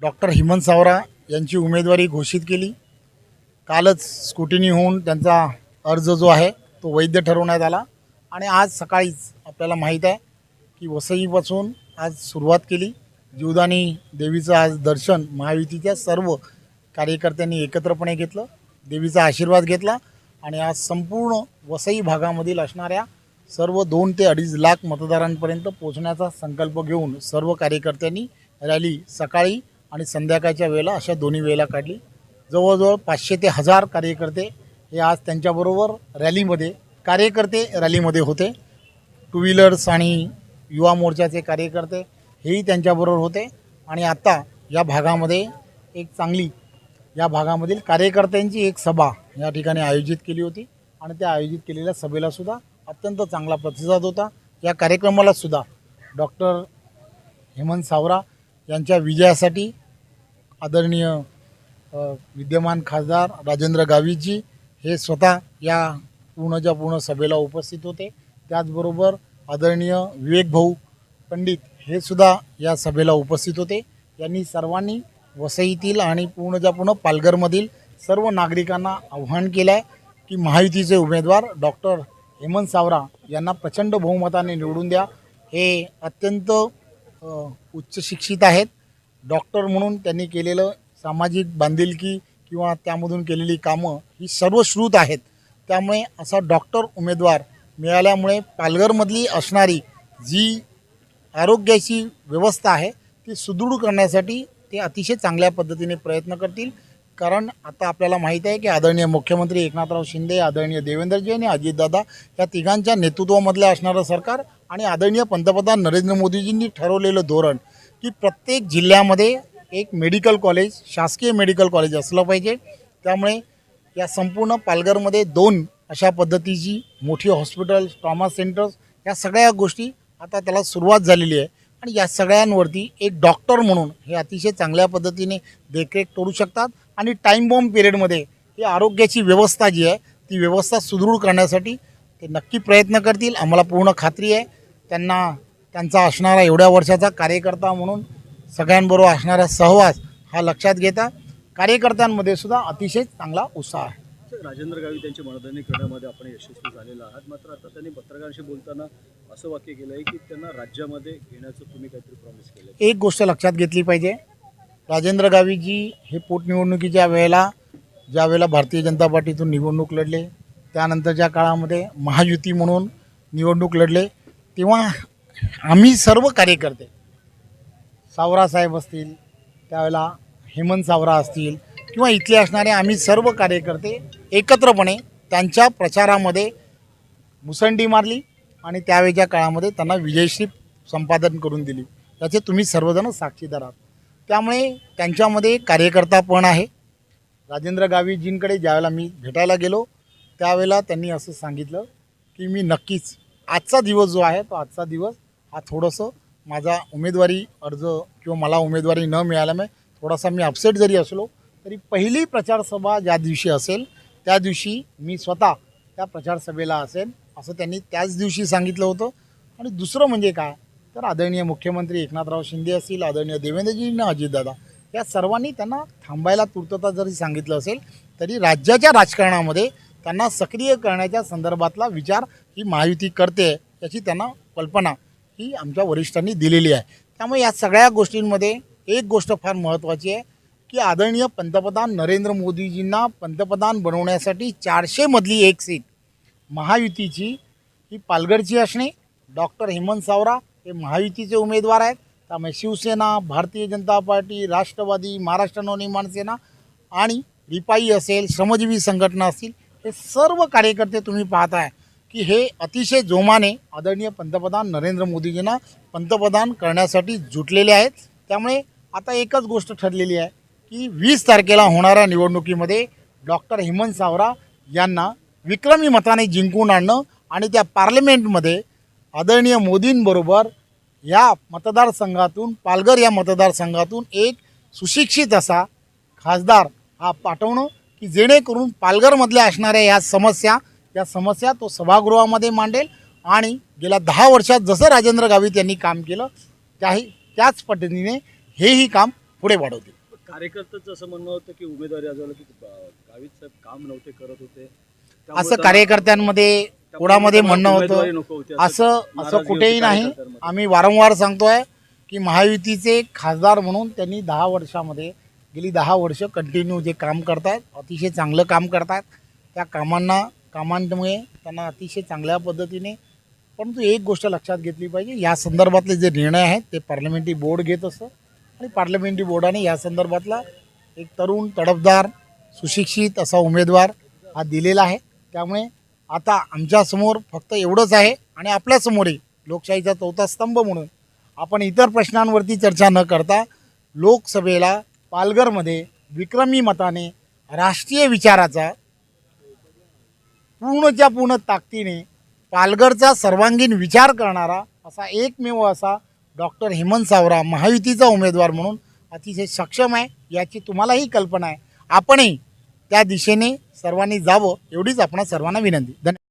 Doctor Hemant सावरा यांची उमेदवारी घोषित केली। कालच स्क्रुटिनी होऊन त्यांचा अर्ज जो आहे तो वैध ठरवण्यात आला आणि आज सकाळीच आपल्याला माहीत आहे की वसईपासून आज सुरुवात केली। जीवदानी देवीचं आज दर्शन महायुतीच्या सर्व कार्यकर्त्यांनी एकत्रपणे घेतलं, देवीचा आशीर्वाद घेतला आणि आज संपूर्ण वसई भागामधील असणाऱ्या सर्व 2 ते 2.5 लाख मतदारांपर्यंत पोहोचण्याचा संकल्प घेऊन सर्व कार्यकर्त्यांनी रॅली सकाळी आणि संध्याकाळच्या वेळेला अशा दोन्ही वेळेला काढली। जवळजवळ 500 ते 1000 कार्यकर्ते हे आज त्यांच्याबरोबर कार्यकर्ते रॅलीमध्ये होते। टू व्हीलर्स आणि युवा मोर्चाचे कार्यकर्ते हेही त्यांच्याबरोबर होते आणि आता या भागामध्ये एक चांगली या भागामधील कार्यकर्त्यांची एक सभा या ठिकाणी आयोजित केली होती आणि त्या आयोजित केलेल्या सभेला सुद्धा अत्यंत चांगला प्रतिसाद होता। या कार्यक्रमाला सुद्धा डॉक्टर हेमंत सावरा यांच्या विजयासाठी आदरणीय विद्यमान खासदार राजेंद्र गावितजी हे स्वतः या पूर्ण सभेला उपस्थित होते। त्याचबरोबर आदरणीय विवेक भाऊ पंडित हे सुद्धा या सभेला उपस्थित होते। यांनी सर्वांनी वसईतील आणि पूर्ण पालघरमधील सर्व नागरिकांना आव्हान केलं आहे की महायुतीचे उमेदवार डॉक्टर हेमंत सावरा यांना प्रचंड बहुमताने निवडून द्या। हे अत्यंत उच्च शिक्षित आहेत। डॉक्टर म्हणून त्यांनी केलेलं सामाजिक बांधिलकी किंवा त्यामधून केलेली कामं ही सर्वश्रुत आहेत। त्यामुळे असा डॉक्टर उमेदवार मिळाल्यामुळे पालघरमधली असणारी जी आरोग्याची व्यवस्था आहे ती सुदृढ करण्यासाठी ते अतिशय चांगल्या पद्धतीने प्रयत्न करतील। कारण आता आपल्याला माहीत आहे की आदरणीय मुख्यमंत्री एकनाथराव शिंदे, आदरणीय देवेंद्रजी आणि अजितदादा या तिघांच्या नेतृत्वामधलं असणारं सरकार आणि आदरणीय पंतप्रधान नरेंद्र मोदीजींनी ठरवलेलं धोरण की प्रत्येक जिल्ह्यामध्ये एक मेडिकल कॉलेज, शासकीय मेडिकल कॉलेज असलं पाहिजे। त्यामुळे या संपूर्ण पालघरमध्ये 2 अशा पद्धतीची मोठी हॉस्पिटल, ट्रॉमा सेंटर्स या सगळ्या गोष्टी आता त्याला सुरुवात झालेली आहे आणि या सगळ्यांवरती एक डॉक्टर म्हणून हे अतिशय चांगल्या पद्धतीने देखरेख करू शकतात आणि टाईम बॉम्ब पिरियडमध्ये ही आरोग्याची व्यवस्था जी आहे ती व्यवस्था सुदृढ करण्यासाठी ते नक्की प्रयत्न करतील। आम्हाला पूर्ण खात्री आहे त्यांचा असणारा एवढ्या वर्षाचा कार्यकर्ता म्हणून सगळ्यांबरोबर असणारा सहवास हा लक्षात घेता कार्यकर्त्यांमध्ये सुद्धा अतिशय चांगला उत्साह आहे। राजेंद्र गावित यांची मनधरणी करण्यामध्ये आपण यशस्वी झालेला आहात, मात्र आता त्यांनी पत्रकारांशी बोलताना असं वाक्य केलं आहे की त्यांना राज्यामध्ये घेण्याचं तुम्ही काहीतरी प्रॉमिस केलं। एक गोष्ट लक्षात घेतली पाहिजे, राजेंद्र गावितजी हे पोटनिवडणुकीच्या ज्यावेळेला भारतीय जनता पार्टीतून निवडणूक लढले, त्यानंतरच्या काळामध्ये महायुती म्हणून निवडणूक लढले, तेव्हा आम्ही सर्व कार्यकर्ते सावरासाहेब असतील, त्यावेळेला हेमंत सावरा असतील किंवा इथले असणारे आम्ही सर्व कार्यकर्ते एकत्रपणे त्यांच्या प्रचारामध्ये मुसंडी मारली आणि त्यावेळच्या काळामध्ये त्यांना विजयश्री संपादन करून दिली। त्याचे तुम्ही सर्वजण साक्षीदार आहात। त्यामुळे त्यांच्यामध्ये कार्यकर्तापण आहे। राजेंद्र गावितजींकडे ज्यावेळेला मी भेटायला गेलो त्यावेळेला त्यांनी असं सांगितलं की मी नक्कीच आजचा दिवस जो आहे तो आजचा दिवस हा थोडंसं माझा उमेदवारी अर्ज किंवा मला उमेदवारी न मिळाल्यामुळे थोडासा मी अपसेट जरी असलो तरी पहिली प्रचारसभा ज्या दिवशी असेल त्या दिवशी मी स्वतः त्या प्रचारसभेला असेल असं त्यांनी त्याच दिवशी सांगितलं होतं। आणि दुसरं म्हणजे काय तर आदरणीय मुख्यमंत्री एकनाथराव शिंदे असतील, आदरणीय देवेंद्रजी आणि अजितदादा या सर्वांनी त्यांना थांबायला तूर्तता जरी सांगितलं असेल तरी राज्याच्या राजकारणामध्ये त्यांना सक्रिय करण्याच्या संदर्भातला विचार ही महायुती करते याची त्यांना कल्पना ही आमच्या वरिष्ठांनी दिलेली आहे। त्यामुळे या सगळ्या गोष्टींमध्ये एक गोष्ट फार महत्त्वाची आहे की आदरणीय पंतप्रधान नरेंद्र मोदीजींना पंतप्रधान बनवण्यासाठी 400 मधली एक सीट महायुतीची ही पालघरची असणे। डॉक्टर हेमंत सावरा हे महायुतीचे उमेदवार आहेत। त्यामुळे शिवसेना, भारतीय जनता पार्टी, राष्ट्रवादी, महाराष्ट्र नवनिर्माण सेना आणि रिपाई असेल, श्रमजीवी संघटना असतील, हे सर्व कार्यकर्ते तुम्ही पाहताय की हे अतिशय जोमाने आदरणीय पंतप्रधान नरेंद्र मोदीजींना पंतप्रधान करण्यासाठी जुटलेले आहेत। त्यामुळे आता एकच गोष्ट ठरलेली आहे की 20 तारखेला होणाऱ्या निवडणुकीमध्ये डॉक्टर हेमंत सावरा यांना विक्रमी मताने जिंकून आणणं आणि त्या पार्लमेंटमध्ये आदरणीय मोदींबरोबर या मतदारसंघातून पालघर या मतदारसंघातून एक सुशिक्षित असा खासदार हा पाठवणं की जेणेकरून पालघरमधल्या असणाऱ्या या समस्या तो सभागृहामध्ये मांडेल आणि गेल्या 10 वर्षात जसं राजेंद्र गावित यांनी काम केलं त्याच पद्धतीने हेही काम पुढे वाढवतील. कार्यकर्त्याचं असं म्हणणं होतं की उमेदवारी आज झालं की गावित साहेब काम नव्हते करत होते, असं कार्यकर्त्यांमध्ये कोणामध्ये म्हणणं उमेदवारी होतं, नको होती, असं नाराजी असं होती कुठेही नाही. कार्यकर्त्यांमध्ये. आम्ही वारंवार सांगतोय की महायुतीचे खासदार म्हणून त्यांनी 10 वर्षामध्ये गेली 10 वर्ष कंटिन्यू जे काम करतायत, अतिशय चांगलं काम करतायत. त्या कामांमुळे त्यांना अतिशय चांगल्या पद्धतीने, परंतु एक गोष्ट लक्षात घेतली पाहिजे, या संदर्भातले जे निर्णय आहेत ते पार्लमेंटरी बोर्ड घेत असतं आणि पार्लमेंटरी बोर्डाने या संदर्भातला एक तरुण तडफदार सुशिक्षित असा उमेदवार हा दिलेला आहे. त्यामुळे आता आमच्यासमोर फक्त एवढंच आहे आणि आपल्यासमोरही लोकशाहीचा चौथा स्तंभ म्हणून आपण इतर प्रश्नांवरती चर्चा न करता लोकसभेला पालघरमध्ये विक्रमी मताने राष्ट्रीय विचाराचा पूर्णच्या पूर्ण ताकदीने पालघरचा सर्वांगीण विचार करणारा असा एकमेव असा डॉक्टर हेमंत सावरा महायुतीचा उमेदवार म्हणून अतिशय सक्षम आहे, याची तुम्हालाही कल्पना आहे. आपणही त्या दिशेने सर्वांनी जावं एवढीच आपणा सर्वांना विनंती. धन्यवाद.